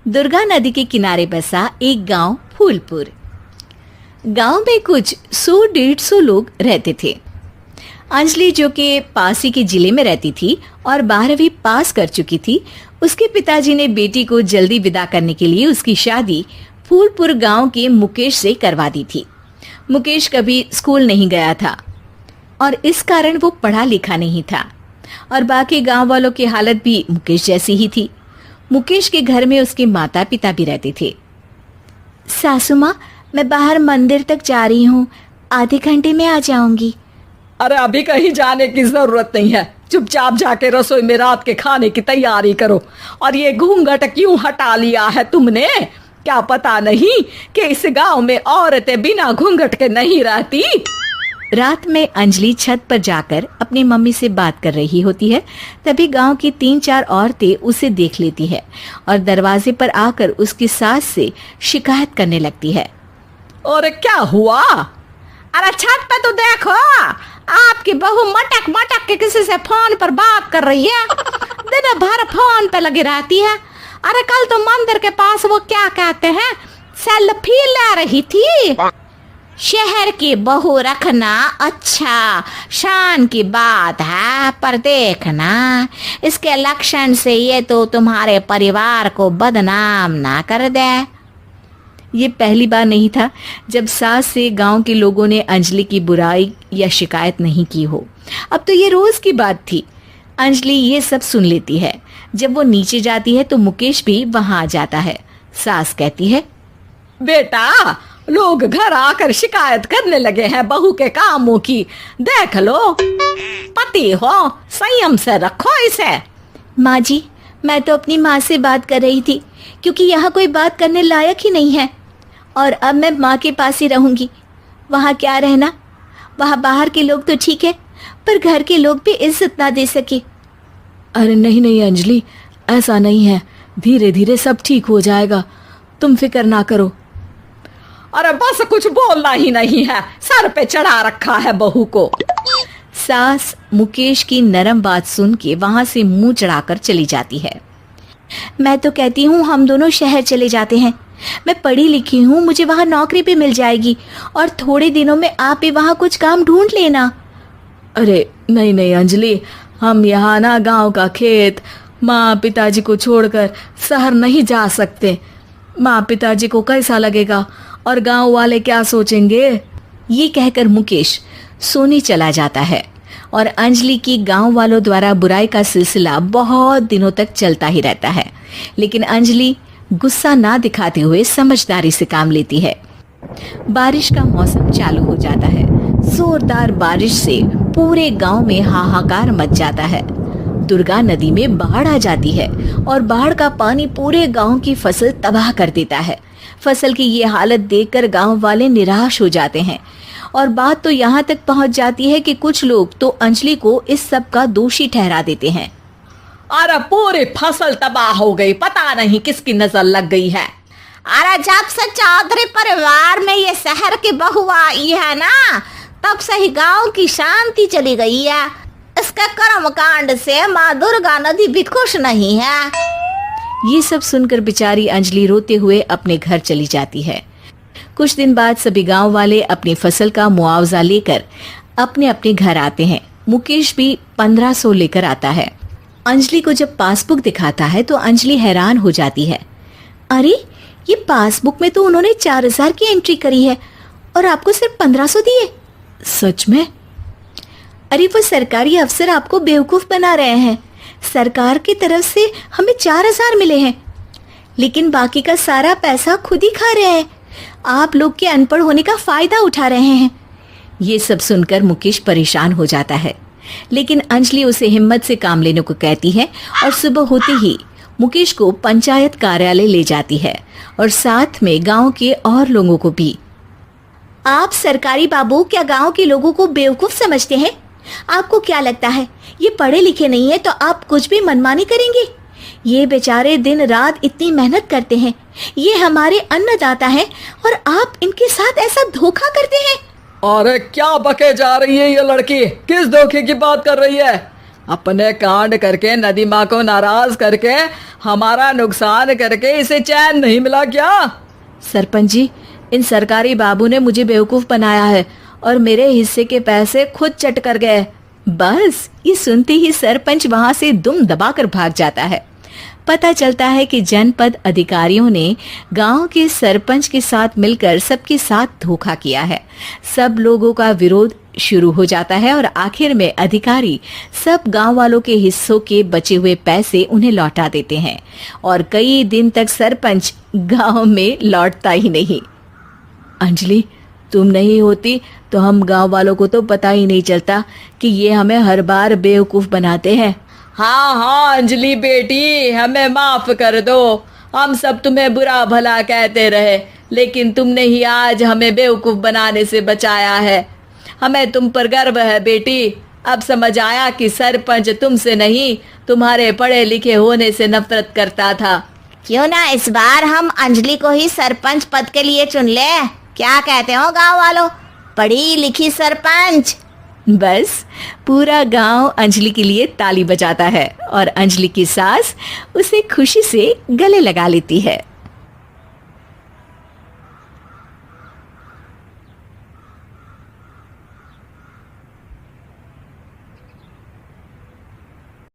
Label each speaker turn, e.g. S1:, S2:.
S1: दुर्गा नदी के किनारे बसा एक गांव फूलपुर। गांव में कुछ 100-150 लोग रहते थे। अंजलि, जो कि पास ही के जिले में रहती थी और 12वीं पास कर चुकी थी, उसके पिताजी ने बेटी को जल्दी विदा करने के लिए उसकी शादी फूलपुर गांव के मुकेश से करवा दी थी। मुकेश कभी स्कूल नहीं गया था और इस कारण वो पढ़ा लिखा नहीं था और बाकी गांव वालों की हालत भी मुकेश जैसी ही थी। मुकेश के घर में उसके माता पिता भी रहते थे। सासू माँ, मैं बाहर मंदिर तक जा रही हूँ, आधे घंटे में आ जाऊंगी।
S2: अरे अभी कहीं जाने की जरूरत नहीं है, चुपचाप जाके रसोई में रात के खाने की तैयारी करो। और ये घूंघट क्यों हटा लिया है तुमने? क्या पता नहीं कि इस गांव में औरतें बिना घूंघट के नहीं रहती?
S1: रात में अंजलि छत पर जाकर अपनी मम्मी से बात कर रही होती है। तभी गांव की 3-4 औरतें उसे देख लेती है और दरवाजे पर आकर उसकी सास से शिकायत करने लगती है।
S2: और क्या हुआ? अरे छत पे तो देखो, आपकी बहू मटक मटक के किसी से फोन पर बात कर रही है। दिन भर फोन पे लगी रहती है। अरे कल तो मंदिर के पास वो क्या कहते हैं, सेल्फी ले रही थी। शहर की बहू रखना अच्छा शान की बात है, पर देखना इसके लक्षण से ये तो तुम्हारे परिवार को बदनाम ना कर दे। ये पहली बार नहीं था जब सास से गांव के लोगों ने अंजलि की बुराई या शिकायत नहीं की हो। अब तो ये रोज की बात थी। अंजलि ये सब सुन लेती है। जब वो नीचे जाती है तो मुकेश भी वहां आ जाता है। सास कहती है, बेटा, लोग घर आकर शिकायत करने लगे हैं बहू के कामों की। देख लो, पति हो, संयम से रखो इसे।
S1: माँ जी, मैं तो अपनी माँ से बात कर रही थी क्योंकि यहाँ कोई बात करने लायक ही नहीं है और अब मैं माँ के पास ही रहूंगी। वहाँ क्या रहना, वहाँ बाहर के लोग तो ठीक है पर घर के लोग भी इज्जत ना दे सके।
S2: अरे नहीं नहीं अंजलि, ऐसा नहीं है, धीरे धीरे सब ठीक हो जाएगा, तुम फिक्र ना करो। अरे बस कुछ बोलना ही नहीं है, सर पे चढ़ा रखा है बहू को।
S1: सास मुकेश की नरम बात सुन के वहां से मुंह चढ़ाकर चली जाती है। मैं तो कहती हूँ हम दोनों शहर चले जाते हैं। मैं पढ़ी लिखी हूँ, मुझे वहाँ नौकरी भी मिल जाएगी और थोड़े दिनों में आप भी वहाँ कुछ काम ढूंढ लेना।
S2: अरे नहीं नहीं अंजलि, हम यहाँ ना गांव का खेत, माँ पिताजी को छोड़कर शहर नहीं जा सकते। माँ पिताजी को कैसा लगेगा और गांव वाले क्या सोचेंगे?
S1: ये कहकर मुकेश सोने चला जाता है और अंजलि की गांव वालों द्वारा बुराई का सिलसिला बहुत दिनों तक चलता ही रहता है। लेकिन अंजलि गुस्सा ना दिखाते हुए समझदारी से काम लेती है। बारिश का मौसम चालू हो जाता है। जोरदार बारिश से पूरे गांव में हाहाकार मच जाता है। दुर्गा नदी में बाढ़ आ जाती है और बाढ़ का पानी पूरे गांव की फसल तबाह कर देता है। फसल की ये हालत देखकर गांव वाले निराश हो जाते हैं और बात तो यहाँ तक पहुँच जाती है कि कुछ लोग तो अंजलि को इस सब का दोषी ठहरा देते हैं।
S2: अरे पूरी फसल तबाह हो गई, पता नहीं किसकी नजर लग गई है।
S3: अरे जब से चौधरी परिवार में ये शहर की बहू आई है ना, तब से ही गांव की शांति चली गई है। इसके कर्म कांड से माँ दुर्गा नदी भी खुश नहीं है।
S1: ये सब सुनकर बेचारी अंजलि रोते हुए अपने घर चली जाती है। कुछ दिन बाद सभी गांव वाले अपनी फसल का मुआवजा लेकर अपने अपने घर आते हैं। मुकेश भी 1500 लेकर आता है। अंजलि को जब पासबुक दिखाता है तो अंजलि हैरान हो जाती है। अरे, ये पासबुक में तो उन्होंने 4000 की एंट्री करी है और आपको सिर्फ 1500 दिए।
S2: सच में?
S1: अरे, वो सरकारी अफसर आपको बेवकूफ बना रहे हैं। सरकार की तरफ से हमें 4000 मिले हैं लेकिन बाकी का सारा पैसा खुद ही खा रहे हैं। आप लोग के अनपढ़ होने का फायदा उठा रहे हैं। ये सब सुनकर मुकेश परेशान हो जाता है लेकिन अंजलि उसे हिम्मत से काम लेने को कहती है और सुबह होते ही मुकेश को पंचायत कार्यालय ले जाती है और साथ में गांव के और लोगों को भी। आप सरकारी बाबू क्या गांव के लोगों को बेवकूफ समझते हैं? आपको क्या लगता है ये पढ़े लिखे नहीं है तो आप कुछ भी मनमानी करेंगे? ये बेचारे दिन रात इतनी मेहनत करते हैं, ये हमारे अन्नदाता हैं और आप इनके साथ ऐसा धोखा करते हैं।
S2: अरे क्या बके जा रही है ये लड़की, किस धोखे की बात कर रही है? अपने कांड करके नदी माँ को नाराज करके
S4: हमारा नुकसान करके इसे चैन नहीं मिला क्या?
S1: सरपंच जी, इन सरकारी बाबू ने मुझे बेवकूफ बनाया है और मेरे हिस्से के पैसे खुद चट कर गए। बस ये सुनते ही सरपंच वहां से दुम दबाकर भाग जाता है। पता चलता है कि जनपद अधिकारियों ने गांव के सरपंच के साथ मिलकर सबके साथ धोखा किया है। सब लोगों का विरोध शुरू हो जाता है और आखिर में अधिकारी सब गांव वालों के हिस्सों के बचे हुए पैसे उन्हें लौटा देते हैं और कई दिन तक सरपंच गांव में लौटता ही नहीं। अंजलि, तुम नहीं होती तो हम गांव वालों को तो पता ही नहीं चलता कि ये हमें हर बार बेवकूफ बनाते हैं।
S4: हाँ हाँ अंजलि बेटी, हमें माफ कर दो। हम सब तुम्हें बुरा भला कहते रहे, लेकिन तुमने ही आज हमें बेवकूफ बनाने से बचाया है। हमें तुम पर गर्व है बेटी। अब समझ आया कि सरपंच तुमसे नहीं, तुम्हारे पढ़े लिखे होने से नफरत करता था।
S3: क्यों ना इस बार हम अंजलि को ही सरपंच पद के लिए चुन ले? क्या कहते हो गांव वालों? पढ़ी लिखी सरपंच।
S1: बस पूरा गांव अंजलि के लिए ताली बजाता है और अंजलि की सास उसे खुशी से गले लगा लेती है।